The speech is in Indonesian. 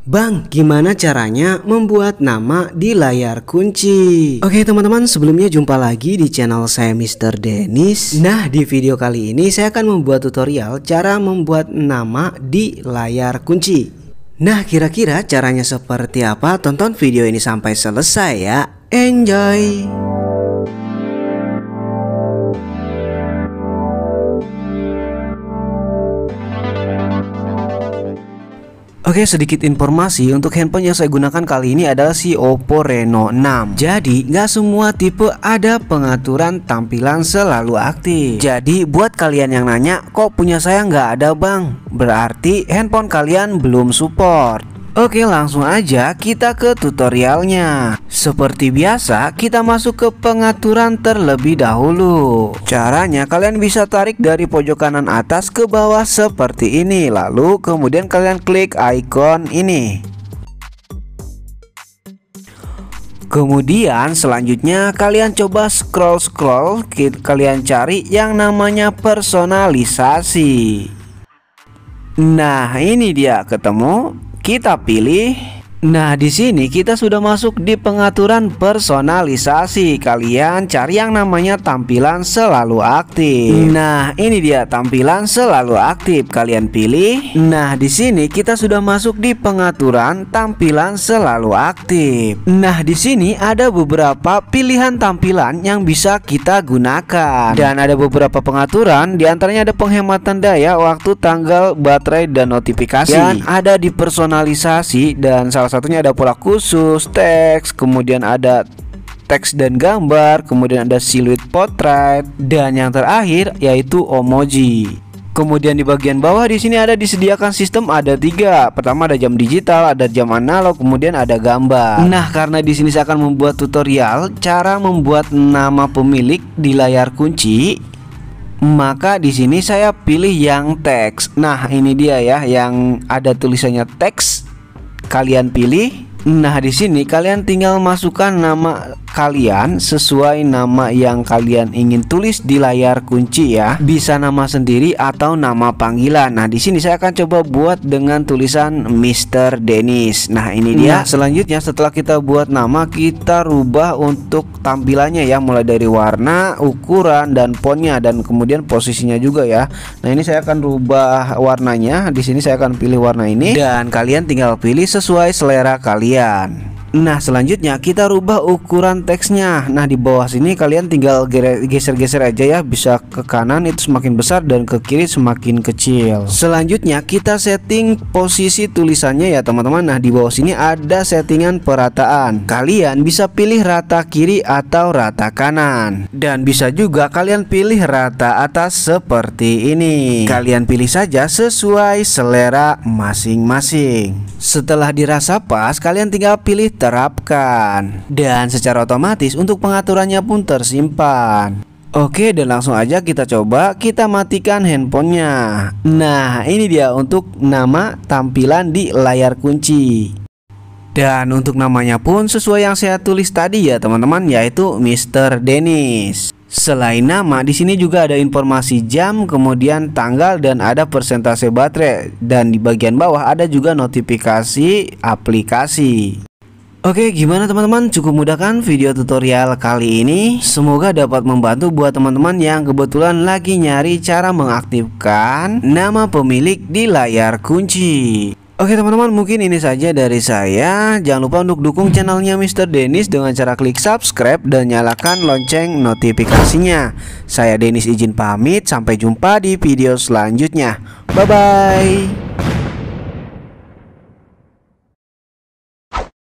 Bang, gimana caranya membuat nama di layar kunci? Oke teman-teman, sebelumnya jumpa lagi di channel saya Mr. Dennis. Nah, di video kali ini saya akan membuat tutorial cara membuat nama di layar kunci. Nah, kira-kira caranya seperti apa? Tonton video ini sampai selesai ya. Enjoy! Oke, sedikit informasi untuk handphone yang saya gunakan kali ini adalah si Oppo Reno 6. Jadi nggak semua tipe ada pengaturan tampilan selalu aktif. Jadi buat kalian yang nanya, kok punya saya nggak ada bang? Berarti handphone kalian belum support. Oke, langsung aja kita ke tutorialnya. Seperti biasa, kita masuk ke pengaturan terlebih dahulu. Caranya kalian bisa tarik dari pojok kanan atas ke bawah seperti ini. Lalu kemudian kalian klik icon ini. Kemudian selanjutnya kalian coba scroll, kalian cari yang namanya personalisasi. Nah, ini dia ketemu. Kita pilih. Nah, di sini kita sudah masuk di pengaturan personalisasi. Kalian cari yang namanya tampilan selalu aktif. Nah, ini dia tampilan selalu aktif. Kalian pilih. Nah, di sini kita sudah masuk di pengaturan tampilan selalu aktif. Nah, di sini ada beberapa pilihan tampilan yang bisa kita gunakan. Dan ada beberapa pengaturan, diantaranya ada penghematan daya, waktu, tanggal, baterai, dan notifikasi. Dan ada di personalisasi, dan salah satunya ada pola khusus, teks, kemudian ada teks dan gambar, kemudian ada siluet portrait, dan yang terakhir yaitu emoji. Kemudian di bagian bawah di sini ada disediakan sistem, ada 3. Pertama ada jam digital, ada jam analog, kemudian ada gambar. Nah, karena di sini saya akan membuat tutorial cara membuat nama pemilik di layar kunci, maka di sini saya pilih yang teks. Nah, ini dia ya yang ada tulisannya teks. Kalian pilih. Nah, di sini kalian tinggal masukkan nama kalian sesuai nama yang kalian ingin tulis di layar kunci ya. Bisa nama sendiri atau nama panggilan. Nah, di sini saya akan coba buat dengan tulisan Mr. Dennis. Nah, ini dia. Nah, selanjutnya setelah kita buat nama, kita rubah untuk tampilannya ya, mulai dari warna, ukuran, dan fontnya, dan kemudian posisinya juga ya. Nah, ini saya akan rubah warnanya. Di sini saya akan pilih warna ini, dan kalian tinggal pilih sesuai selera kalian. Nah, selanjutnya kita rubah ukuran teksnya. Nah, di bawah sini kalian tinggal geser-geser aja ya. Bisa ke kanan itu semakin besar dan ke kiri semakin kecil. Selanjutnya kita setting posisi tulisannya ya teman-teman. Nah, di bawah sini ada settingan perataan. Kalian bisa pilih rata kiri atau rata kanan. Dan bisa juga kalian pilih rata atas seperti ini. Kalian pilih saja sesuai selera masing-masing. Setelah dirasa pas, kalian tinggal pilih terapkan, dan secara otomatis untuk pengaturannya pun tersimpan. Oke, dan langsung aja kita coba, kita matikan handphonenya. Nah, ini dia untuk nama tampilan di layar kunci. Dan untuk namanya pun sesuai yang saya tulis tadi ya teman-teman, yaitu Mr. Dennis. Selain nama, di sini juga ada informasi jam, kemudian tanggal, dan ada persentase baterai. Dan di bagian bawah ada juga notifikasi aplikasi. Oke, gimana teman-teman? Cukup mudah kan video tutorial kali ini? Semoga dapat membantu buat teman-teman yang kebetulan lagi nyari cara mengaktifkan nama pemilik di layar kunci. Oke teman-teman, mungkin ini saja dari saya. Jangan lupa untuk dukung channelnya Mr. Dennis dengan cara klik subscribe dan nyalakan lonceng notifikasinya. Saya Dennis izin pamit, sampai jumpa di video selanjutnya. Bye-bye.